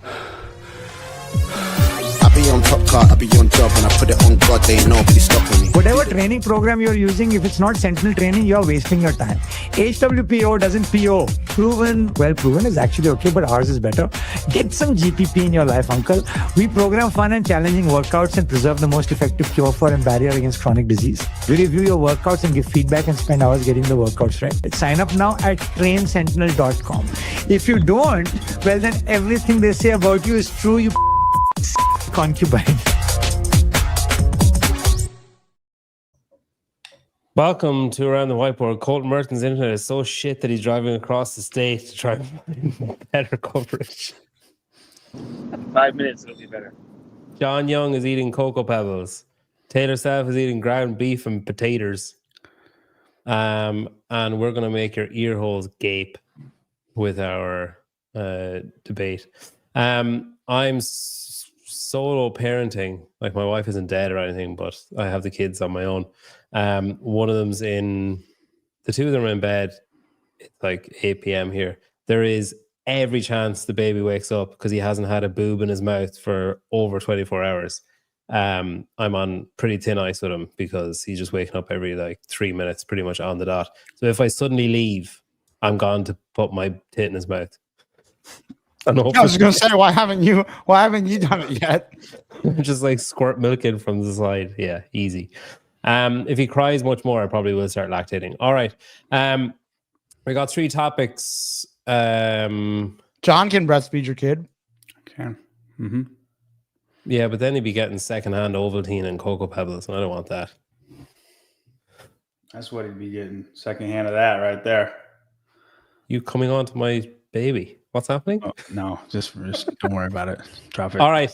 I be on top car, I be on job, and I put it on God, they ain't nobody stopping me. Whatever training program you're using, if it's not sentinel training, you're wasting your time. HWPO doesn't PO. Well proven is actually okay, but ours is better. Get some GPP in your life, uncle. We program fun and challenging workouts and preserve the most effective cure for and barrier against chronic disease. We review your workouts and give feedback and spend hours getting the workouts right. Sign up now at trainsentinel.com. If you don't, well then everything they say about you is true, you concubine. Welcome to Around the Whiteboard. Colten Merton's internet is so shit that he's driving across the state to try and find better coverage. 5 minutes, it'll be better. John Young is eating Cocoa Pebbles. Taylor Self is eating ground beef and potatoes. And we're going to make your ear holes gape with our debate. I'm solo parenting. Like, my wife isn't dead or anything, but I have the kids on my own. One of them's the two of them are in bed. It's like 8 p.m. here. There is every chance the baby wakes up because he hasn't had a boob in his mouth for over 24 hours. I'm on pretty thin ice with him because he's just waking up every like 3 minutes, pretty much on the dot. So if I suddenly leave, I'm gone to put my tit in his mouth. I was just gonna say, why haven't you done it yet? Just like squirt milk in from the side. Yeah, easy. If he cries much more, I probably will start lactating. All right. We got 3 topics. John can breastfeed your kid. Okay. Mm-hmm. Yeah, but then he'd be getting secondhand Ovaltine and Cocoa Pebbles, and I don't want that. That's what he'd be getting. Secondhand of that right there. You coming on to my baby? What's happening? Oh, no, just don't worry about it. Drop it. All right.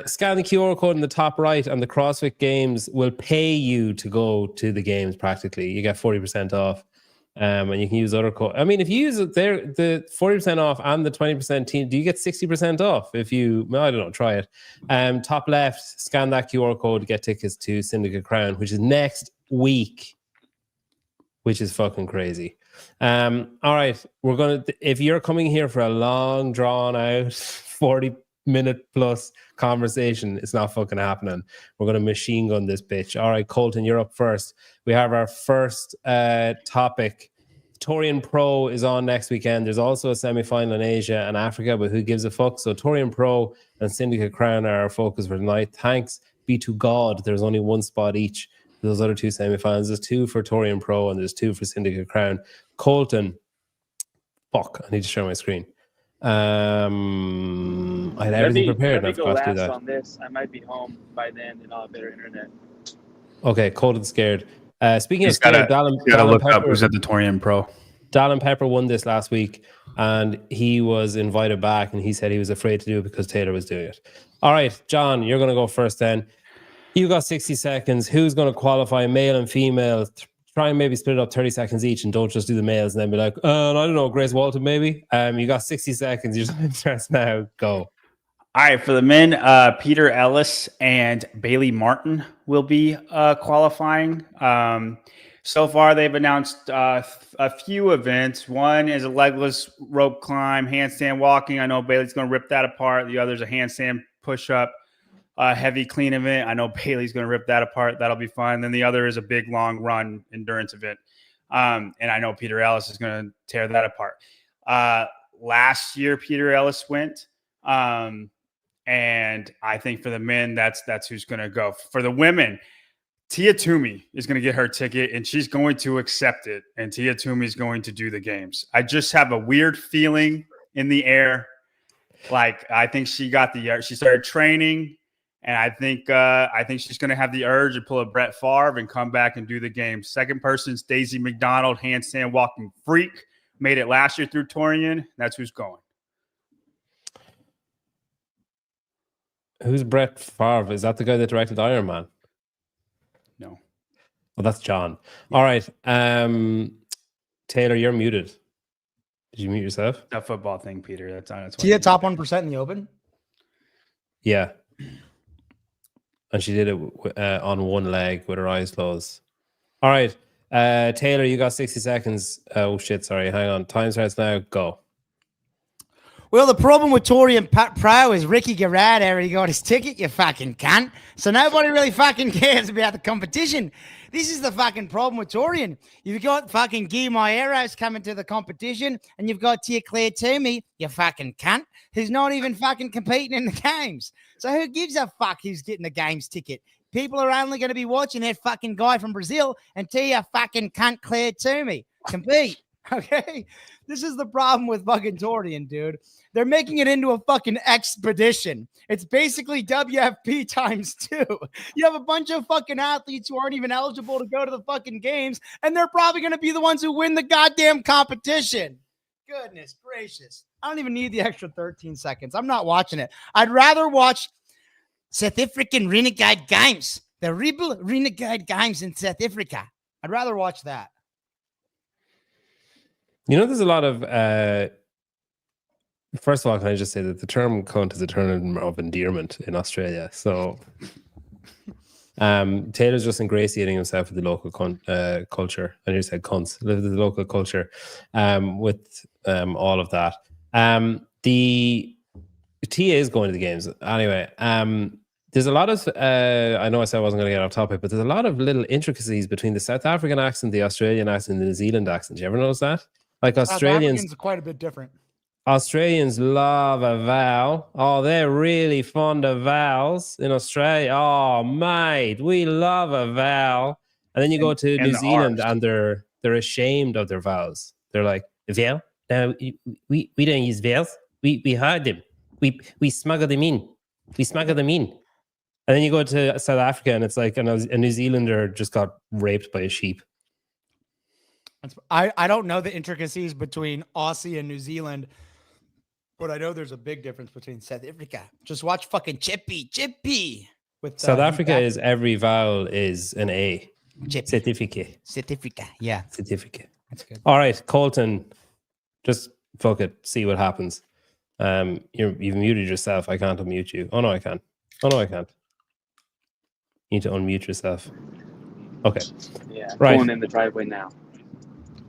Scan the QR code in the top right, and the CrossFit Games will pay you to go to the games practically. You get 40% off. And you can use other code. I mean, if you use it there, the 40% off and the 20% team, do you get 60% off? If you, well, I don't know, try it. Top left, scan that QR code to get tickets to Syndicate Crown, which is next week, which is fucking crazy. All right, we're gonna. If you're coming here for a long, drawn out, 40-minute plus conversation, it's not fucking happening. We're gonna machine gun this bitch. All right, Colten, you're up first. We have our first topic. Torian Pro is on next weekend. There's also a semi-final in Asia and Africa, but who gives a fuck? So Torian Pro and Syndicate Crown are our focus for tonight. Thanks be to God, there's only one spot each. Those other 2 semi-finals. There's 2 for Torian Pro and there's 2 for Syndicate Crown. Colten, fuck, I need to share my screen. I had everything prepared. Let me go I forgot to do last that. on this. I might be home by then and I'll have better internet. Okay, Colten's scared. Speaking of gotta, scared, Dallin look Pepper, up who's at the Torian Pro. Dallin Pepper won this last week, and he was invited back, and he said he was afraid to do it because Taylor was doing it. All right, John, you're going to go first then. You got 60 seconds. Who's going to qualify, male and female? Try and maybe split it up 30 seconds each and don't just do the males and then be like, I don't know, Grace Walton maybe. You got 60 seconds. You're interested now. Go. All right, for the men, Peter Ellis and Bailey Martin will be qualifying. So far, they've announced a few events. One is a legless rope climb, handstand walking. I know Bailey's going to rip that apart. The other's a handstand push-up, heavy clean event. I know Bailey's going to rip that apart. That'll be fun. Then the other is a big, long run endurance event. And I know Peter Ellis is going to tear that apart. Last year, Peter Ellis went. And I think for the men, that's who's going to go. For the women, Tia Toomey is going to get her ticket, and she's going to accept it. And Tia Toomey is going to do the games. I just have a weird feeling in the air. Like, I think she got she started training, and I think she's going to have the urge to pull a Brett Favre and come back and do the games. Second person's Daisy McDonald, handstand walking freak. Made it last year through Torian. That's who's going. Who's Brett Favre? Is that the guy that directed Iron Man? No. Well, that's John. All right. Taylor, you're muted. Did you mute yourself? That football thing, Peter. That's Tia top 1% in the Open. Yeah. And she did it on one leg with her eyes closed. All right. Taylor, you got 60 seconds. Oh, shit. Sorry. Hang on. Time starts now. Go. Well, the problem with Torian Pro is Ricky Garrett already got his ticket, you fucking cunt. So nobody really fucking cares about the competition. This is the fucking problem with Torian. You've got fucking Guy Maeros coming to the competition, and you've got Tia Claire Toomey, you fucking cunt, who's not even fucking competing in the games. So who gives a fuck who's getting the games ticket? People are only going to be watching that fucking guy from Brazil and Tia fucking cunt Claire Toomey compete. Okay? This is the problem with fucking Torian, dude. They're making it into a fucking expedition. It's basically WFP times 2. You have a bunch of fucking athletes who aren't even eligible to go to the fucking games, and they're probably going to be the ones who win the goddamn competition. Goodness gracious. I don't even need the extra 13 seconds. I'm not watching it. I'd rather watch South African Renegade Games. The Rebel Renegade Games in South Africa. I'd rather watch that. You know, there's a lot of first of all, can I just say that the term cunt is a term of endearment in Australia. So Taylor's just ingratiating himself with the local culture. I nearly said cunts, with the local culture, with all of that. The TA is going to the games. Anyway, there's a lot of, I know I said I wasn't going to get off topic, but there's a lot of little intricacies between the South African accent, the Australian accent, and the New Zealand accent. You ever notice that? Like Australians are quite a bit different. Australians love a vowel. Oh, they're really fond of vowels in Australia. Oh, mate, we love a vowel. And then you go to New Zealand and they're ashamed of their vowels. They're like, vowel? No, we don't use vowels. We hide them. We smuggle them in. We smuggle them in. And then you go to South Africa and it's like a New Zealander just got raped by a sheep. I don't know the intricacies between Aussie and New Zealand, but I know there's a big difference between South Africa. Just watch fucking Chippy. With South Africa is every vowel is an A. Certificate. Yeah. Certificate. That's good. All right, Colten, just fuck it. See what happens. You've muted yourself. I can't unmute you. Oh no, I can. Oh no, I can't. You need to unmute yourself. Okay. Yeah, right. Going in the driveway now.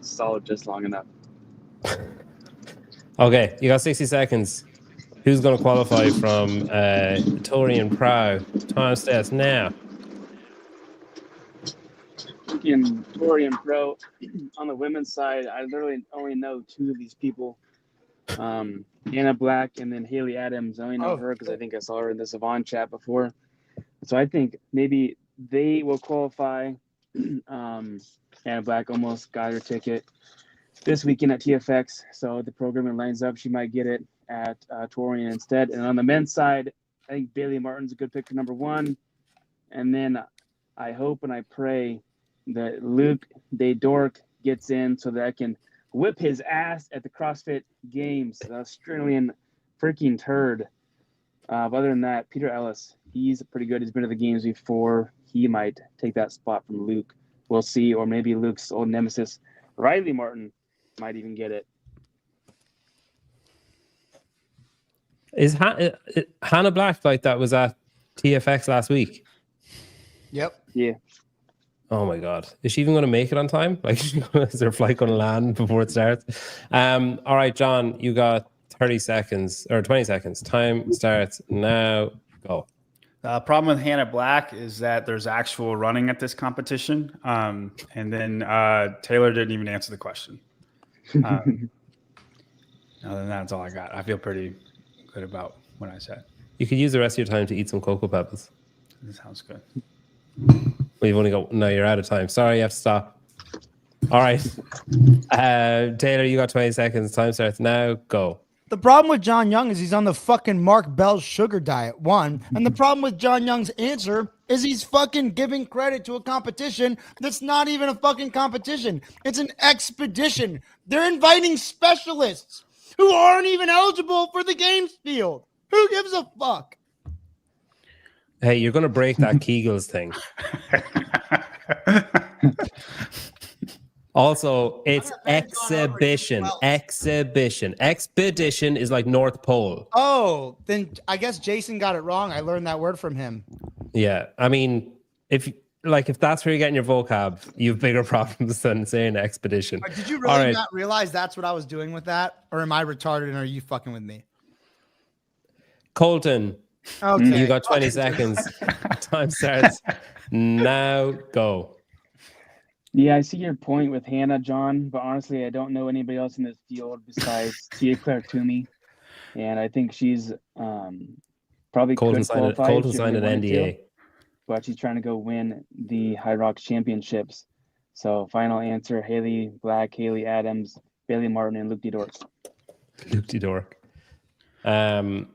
Solid just long enough. Okay, you got 60 seconds. Who's going to qualify from Torian Pro? Time starts now. In Torian Pro, on the women's side, I literally only know 2 of these people. Anna Black and then Haley Adams. I only know her because I think I saw her in the Savon chat before. So I think maybe they will qualify. Anna Black almost got her ticket this weekend at TFX. So the programming lines up. She might get it at Torian instead. And on the men's side, I think Bailey Martin's a good pick for number 1. And then I hope and I pray that Luke Daydork gets in so that I can whip his ass at the CrossFit Games. The Australian freaking turd. But other than that, Peter Ellis, he's pretty good. He's been to the games before. He might take that spot from Luke. We'll see. Or maybe Luke's old nemesis, Riley Martin, might even get it. Is Hannah Black like that was at TFX last week? Yep. Yeah. Oh my God. Is she even going to make it on time? Like, is her flight going to land before it starts? All right, John, you got 30 seconds or 20 seconds. Time starts now. Go. The problem with Hannah Black is that there's actual running at this competition. And then Taylor didn't even answer the question. Other than that, that's all I got. I feel pretty good about what I said. You could use the rest of your time to eat some Cocoa Pebbles. That sounds good. Well, you've only got, no, you're out of time. Sorry, you have to stop. All right. Taylor, you got 20 seconds. Time starts now. Go. The problem with John Young is he's on the fucking Mark Bell sugar diet, 1. And the problem with John Young's answer is he's fucking giving credit to a competition that's not even a fucking competition. It's an expedition. They're inviting specialists who aren't even eligible for the games field. Who gives a fuck? Hey, you're going to break that Kegels thing. Also, it's exhibition. Exhibition. Expedition is like North Pole. Oh, then I guess Jason got it wrong. I learned that word from him. Yeah. I mean, if that's where you're getting your vocab, you have bigger problems than saying expedition. Did you really not realize that's what I was doing with that? Or am I retarded and are you fucking with me? Colten, Okay. you got 20 seconds. Time starts now. Go. Yeah, I see your point with Hannah, John, but honestly, I don't know anybody else in this field besides Tia Claire Toomey, and I think she's probably could qualify if Colten she signed really an wanted to, NDA. but she's trying to go win the High Rocks Championships. So final answer: Haley Black, Haley Adams, Bailey Martin, and Luke DeDork. Luke DeDork. Hey,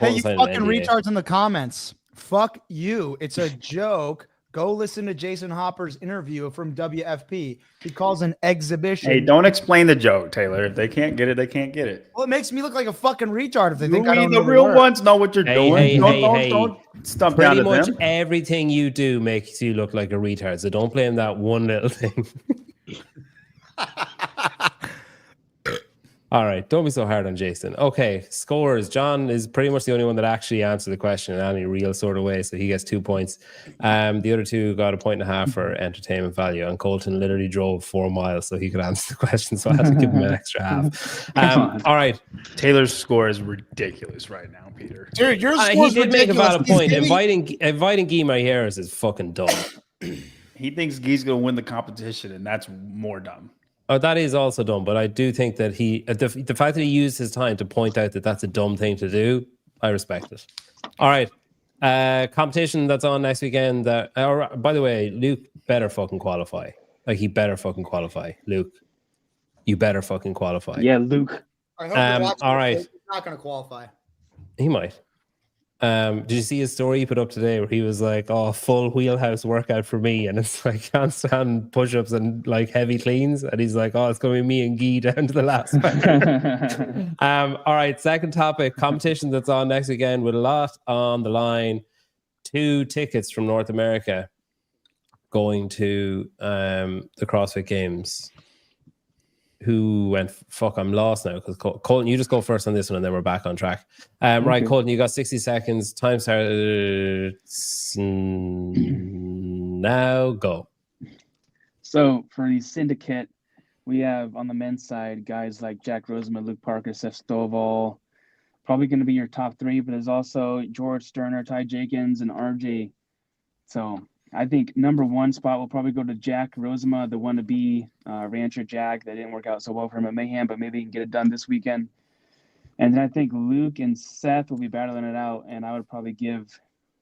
Colten you signed an fucking NDA. retards in the comments. Fuck you. It's a joke. Go listen to Jason Hopper's interview from WFP. He calls an exhibition. Hey, don't explain the joke, Taylor. If they can't get it, they can't get it. Well, it makes me look like a fucking retard if they think I We, don't the know real word. ones, know what you're doing. Hey. Don't stump down Pretty to much them. everything you do makes you look like a retard. So don't blame that one little thing. All right, don't be so hard on Jason. Okay, scores. John is pretty much the only one that actually answered the question in any real sort of way, so he gets 2 points. The other two got 1.5 for entertainment value, and Colten literally drove 4 miles so he could answer the question, so I had to give him an extra half. All right. Taylor's score is ridiculous right now, Peter. Dude, your He score's did make a ridiculous. valid He's point. giving- Inviting Guy Harris is fucking dumb. He thinks Guy's going to win the competition, and that's more dumb. Oh, that is also dumb, but I do think that the fact that he used his time to point out that that's a dumb thing to do, I respect it. All right. Competition that's on next weekend. By the way, Luke better fucking qualify. Like, he better fucking qualify. Luke, you better fucking qualify. Yeah, Luke. I hope you're watching all this. right. He's not going to qualify. He might. Did you see his story he put up today where he was like, "Oh, full wheelhouse workout for me," and it's like handstand push-ups and like heavy cleans, and he's like, "Oh, it's going to be me and Guy down to the last." All right, second topic: competition that's on next weekend with a lot on the line. 2 tickets from North America going to the CrossFit Games. Who went? Fuck, I'm lost now because Colten, you just go first on this one, and then we're back on track. Right, Colten, you got 60 seconds. Time starts now. Go. So for the syndicate, we have on the men's side guys like Jack Roseman, Luke Parker, Seth Stovall, probably going to be your top 3. But there's also George Sterner, Ty Jenkins, and RJ. So I think number 1 spot will probably go to Jack Rosema, the wannabe rancher Jack. That didn't work out so well for him at Mayhem, but maybe he can get it done this weekend. And then I think Luke and Seth will be battling it out, and I would probably give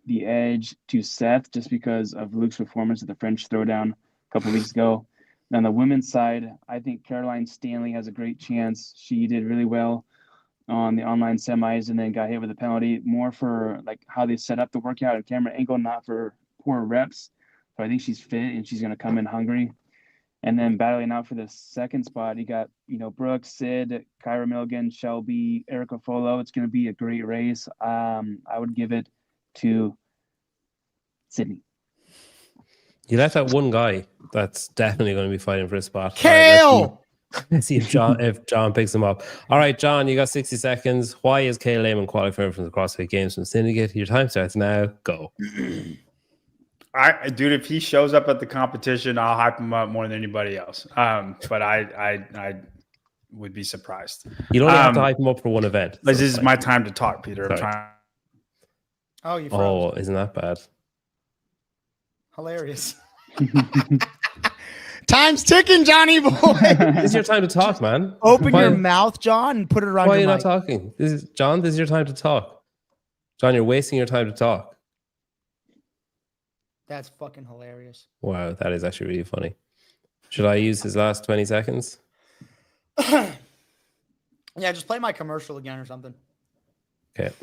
the edge to Seth just because of Luke's performance at the French Throwdown a couple weeks ago. And on the women's side, I think Caroline Stanley has a great chance. She did really well on the online semis and then got hit with a penalty, more for like how they set up the workout and camera angle, not for poor reps. So I think she's fit and she's going to come in hungry. And then battling out for the second spot, you got, Brooke, Sid, Kyra Milligan, Shelby, Erica Folo. It's going to be a great race. I would give it to Sydney. You left out one guy that's definitely going to be fighting for a spot. Kale! Let's see if John picks him up. All right, John, you got 60 seconds. Why is Kale Lehman qualifying from the CrossFit Games from Syndicate? Your time starts now. Go. Dude, if he shows up at the competition, I'll hype him up more than anybody else. But I would be surprised. You don't have to hype him up for one event. This is my time to talk, Peter. I'm Sorry. trying. Oh, you froze. Oh, isn't that bad? Hilarious. Time's ticking, Johnny boy. This is your time to talk, man. Open your mouth, John, and put it around Why are your you not mic. talking? This is your time to talk. John, you're wasting your time to talk. That's fucking hilarious. Wow, that is actually really funny. Should I use his last 20 seconds? Yeah, just play my commercial again or something. Okay.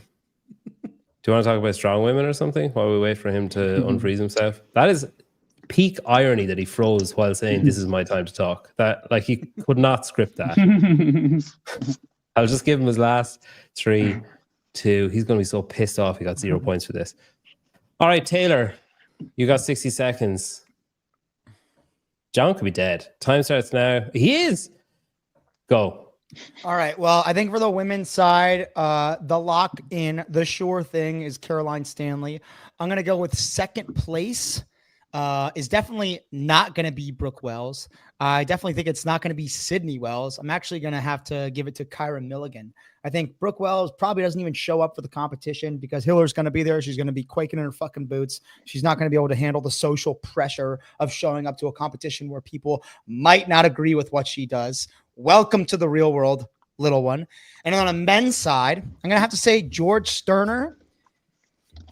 Do you want to talk about strong women or something while we wait for him to unfreeze himself? That is peak irony that he froze while saying this is my time to talk. That, like, he could not script that. I'll just give him his last 3, 2. He's going to be so pissed off he got 0 points for this. All right, Taylor, you got 60 seconds. John could be dead. Time starts now. He is. Go. All right. Well, I think for the women's side, the lock in, the sure thing is Caroline Stanley. I'm going to go with second place. is definitely not going to be Brooke Wells. I definitely think it's not going to be Sydney Wells. I'm actually going to have to give it to Kyra Milligan. I think Brooke Wells probably doesn't even show up for the competition because Hiller's going to be there. She's going to be quaking in her fucking boots. She's not going to be able to handle the social pressure of showing up to a competition where people might not agree with what she does. Welcome to the real world, little one. And on a men's side, I'm going to have to say George Sterner.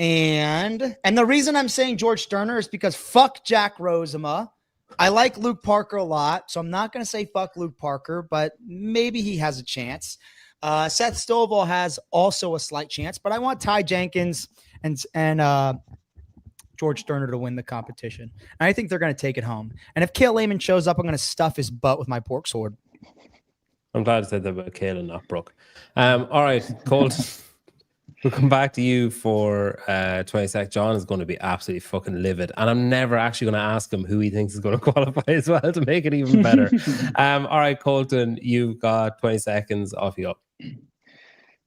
And the reason I'm saying George Sterner is because fuck Jack Rosema. I like Luke Parker a lot, so I'm not going to say fuck Luke Parker, but maybe he has a chance. Seth Stovall has also a slight chance, but I want Ty Jenkins and George Sterner to win the competition. And I think they're going to take it home. And if Cale Lehman shows up, I'm going to stuff his butt with my pork sword. I'm glad I said that about Cale and not Brooke. All right, Colt. We'll come back to you for 20 seconds. John is going to be absolutely fucking livid. And I'm never actually going to ask him who he thinks is going to qualify as well to make it even better. All right, Colten, you've got 20 seconds. Off you go.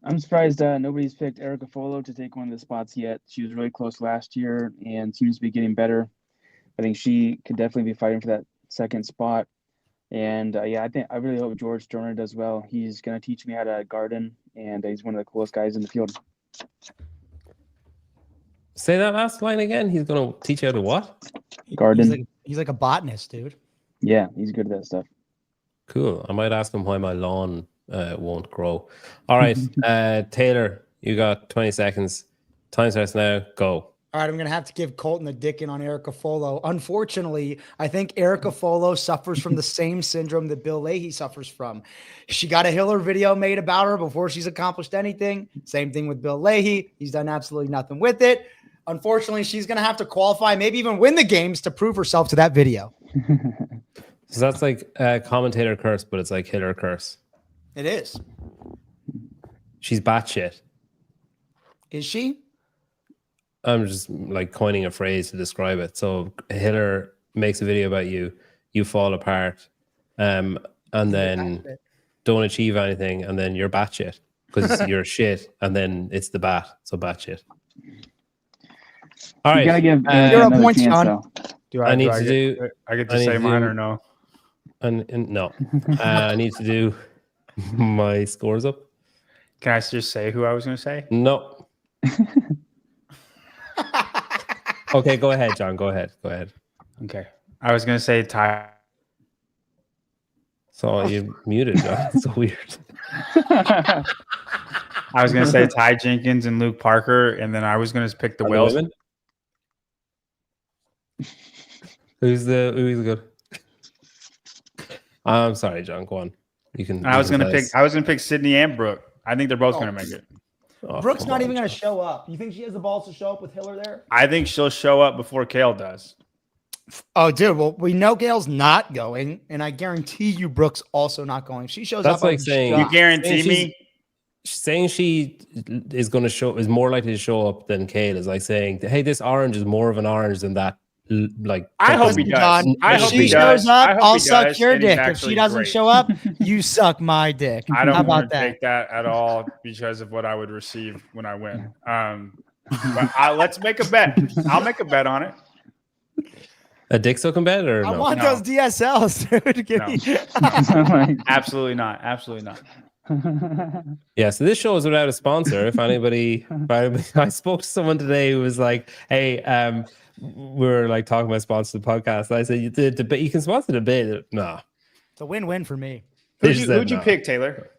I'm surprised nobody's picked Erica Folo to take one of the spots yet. She was really close last year and seems to be getting better. I think she could definitely be fighting for that second spot. And I really hope George Sterner does well. He's going to teach me how to garden, and he's one of the coolest guys in the field. Say that last line again. He's going to teach you how to what? Garden. He's like a botanist, dude. Yeah, he's good at that stuff. Cool. I might ask him why my lawn won't grow. All right, Taylor, you got 20 seconds. Time starts now. Go. All right, I'm going to have to give Colten a dick in on Erica Folo. Unfortunately, I think Erica Folo suffers from the same syndrome that Bill Leahy suffers from. She got a Hiller video made about her before she's accomplished anything. Same thing with Bill Leahy. He's done absolutely nothing with it. Unfortunately, she's going to have to qualify, maybe even win the games to prove herself to that video. So that's like a commentator curse, but it's like Hiller curse. It is. She's batshit. Is she? I'm just like coining a phrase to describe it. So Hiller makes a video about you, you fall apart, and then don't achieve anything, and then you're batshit because you're shit, and then it's the bat, so batshit. All right, you gotta give Zero points, John. I get to say mine or no? And no, I need to do my scores up. Can I just say who I was going to say? No. Okay, go ahead, John. Go ahead. Okay. I was going to say Ty. So you muted, John. It's so weird. I was going to say Ty Jenkins and Luke Parker, and then I was going to pick the Wells. Who's the good? I'm sorry, John. Go on. You can. I was going to pick Sydney and Brooke. I think they're both going to make it. Oh, Brooke's not even going to show up. You think she has the balls to show up with Hiller there? I think she'll show up before Cale does. Oh, dude. Well, we know Gail's not going, and I guarantee you Brooke's also not going. If she shows up. That's like saying you guarantee me. Saying she is going to show is more likely to show up than Cale is like saying, "Hey, this orange is more of an orange than that." Like, I hope he does. If she shows up, I'll suck your dick. If she doesn't show up, you suck my dick. I don't want to take that at all because of what I would receive when I win. But let's make a bet. I'll make a bet on it. A dick sucking bet or I no? want those DSLs, dude. Give me. Absolutely not. Absolutely not. Yeah, so this show is without a sponsor. If anybody, I spoke to someone today who was like, "Hey, we were like talking about sponsor the podcast." I said, "The debate, you can sponsor the debate." No, It's a win-win for me. Who'd you pick, Taylor?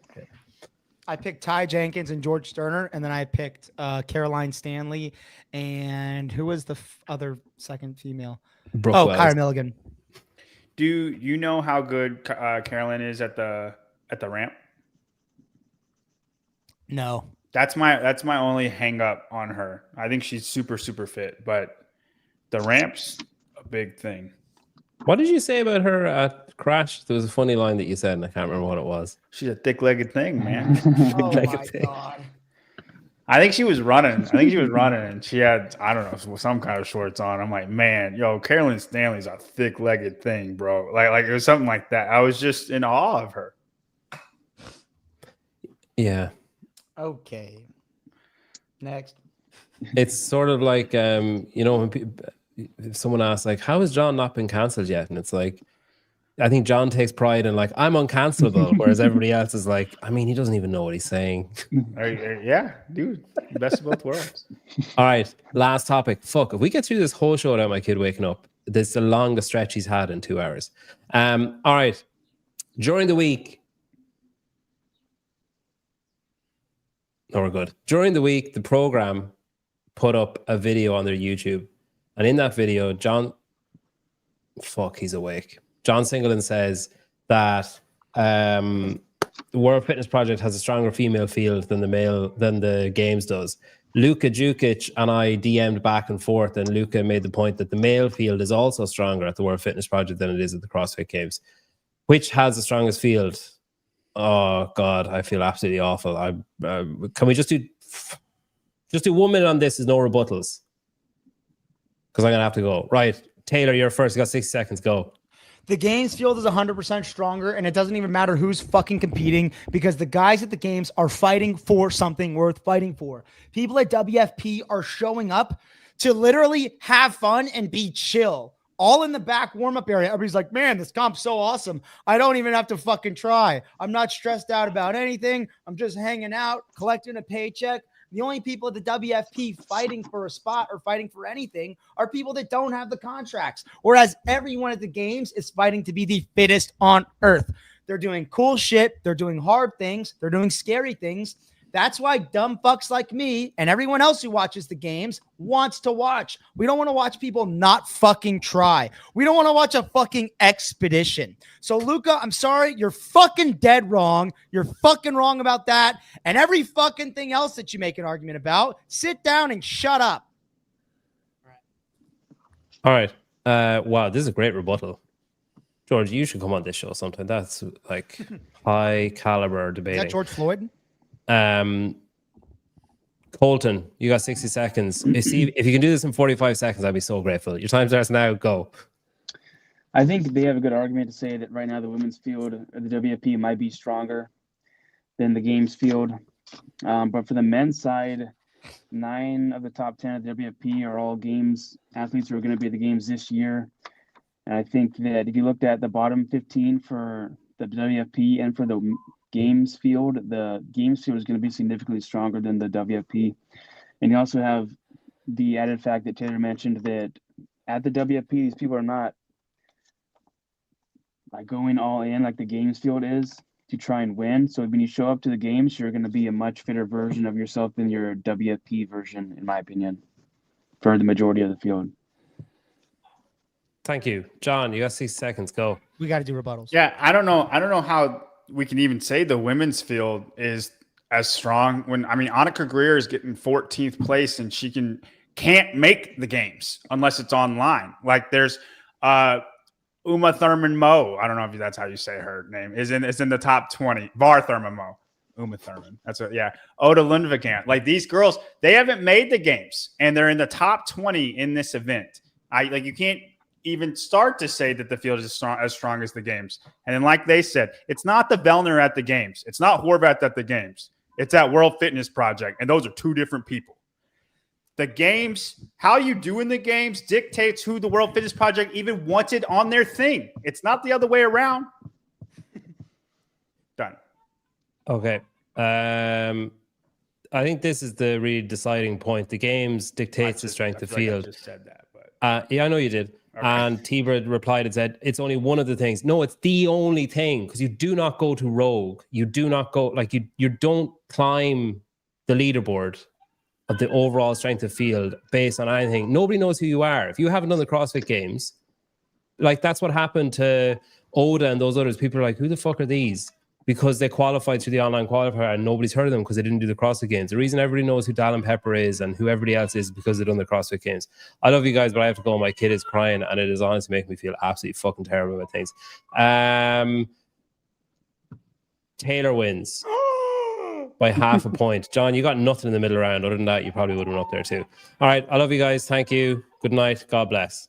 I picked Ty Jenkins and George Sterner, and then I picked Caroline Stanley, and who was the other second female? Brooke Wells. Kyra Milligan. Do you know how good Caroline is at the ramp? No. That's my only hang up on her. I think she's super, super fit, but the ramp's a big thing. What did you say about her at Crash? There was a funny line that you said, and I can't remember what it was. She's a thick-legged thing, man. Oh my God. I think she was running. And she had, I don't know, some kind of shorts on. I'm like, man, Caroline Stanley's a thick-legged thing, bro. Like it was something like that. I was just in awe of her. Yeah. Okay. Next. It's sort of like when if someone asks like, how has John not been cancelled yet? And it's like, I think John takes pride in like, I'm uncancelable, whereas everybody else is like, I mean, he doesn't even know what he's saying. Yeah, dude, best of both worlds. All right, last topic. Fuck, if we get through this whole show without my kid waking up, this is the longest stretch he's had in 2 hours. All right, during the week. No, we're good. During the week, the program put up a video on their YouTube. And in that video, he's awake. John Singleton says that the World Fitness Project has a stronger female field than the games does. Luka Jukic and I DM'd back and forth, and Luka made the point that the male field is also stronger at the World Fitness Project than it is at the CrossFit Games. Which has the strongest field? Oh God, I feel absolutely awful. Can we just do 1 minute on this? Is no rebuttals, because I'm gonna have to go. Right, Taylor, you're first. You got 60 seconds. Go. The games field is 100% stronger, and it doesn't even matter who's fucking competing because the guys at the games are fighting for something worth fighting for. People at WFP are showing up to literally have fun and be chill. All in the back warm-up area. Everybody's like, man, this comp's so awesome. I don't even have to fucking try. I'm not stressed out about anything. I'm just hanging out, collecting a paycheck. The only people at the WFP fighting for a spot or fighting for anything are people that don't have the contracts. Whereas everyone at the games is fighting to be the fittest on earth. They're doing cool shit. They're doing hard things. They're doing scary things. That's why dumb fucks like me and everyone else who watches the games wants to watch. We don't want to watch people not fucking try. We don't want to watch a fucking expedition. So, Luka, I'm sorry. You're fucking dead wrong. You're fucking wrong about that. And every fucking thing else that you make an argument about, sit down and shut up. All right. Wow, this is a great rebuttal. George, you should come on this show sometime. That's like high caliber debating. Is that George Floyd? Colten, you got 60 seconds. If you can do this in 45 seconds, I'd be so grateful. Your time starts now. Go. I think they have a good argument to say that right now the women's field of the WFP might be stronger than the games field. But for the men's side, 9 of the top 10 of the WFP are all games athletes who are going to be at the games this year. And I think that if you looked at the bottom 15 for the WFP and for the games field is going to be significantly stronger than the WFP. And you also have the added fact that Taylor mentioned that at the WFP, these people are not like going all in like the games field is to try and win. So when you show up to the games, you're going to be a much fitter version of yourself than your WFP version, in my opinion, for the majority of the field. Thank you. John, you got 6 seconds. Go. We got to do rebuttals. Yeah, I don't know how we can even say the women's field is as strong when, I mean, Annika Greer is getting 14th place and she can't make the games unless it's online. Like there's Uma Thurman Mo. I don't know if that's how you say her name. Is in the top 20. Var Thurman Mo. Uma Thurman. That's what, yeah. Oda Lundvigant. Like these girls, they haven't made the games and they're in the top 20 in this event. You can't even start to say that the field is as strong as the games. And then like they said, it's not the Vellner at the games. It's not Horvath at the games. It's at World Fitness Project. And those are two different people. The games, how you do in the games dictates who the World Fitness Project even wanted on their thing. It's not the other way around. Done. Okay. I think this is the really deciding point. The games dictates the strength of field. I just said that, but yeah, I know you did. Okay. And T-Bird replied and said, it's only one of the things. No, it's the only thing, because you do not go to Rogue. You do not go, like you don't climb the leaderboard of the overall strength of field based on anything. Nobody knows who you are. If you haven't done the CrossFit Games, like that's what happened to Oda and those others. People are like, who the fuck are these? Because they qualified through the online qualifier and nobody's heard of them because they didn't do the CrossFit Games. The reason everybody knows who Dallin Pepper is and who everybody else is because they've done the CrossFit Games. I love you guys, but I have to go. My kid is crying and it is honestly making me feel absolutely fucking terrible about things. Taylor wins by half a point. John, you got nothing in the middle round. Other than that, you probably would have been up there too. All right. I love you guys. Thank you. Good night. God bless.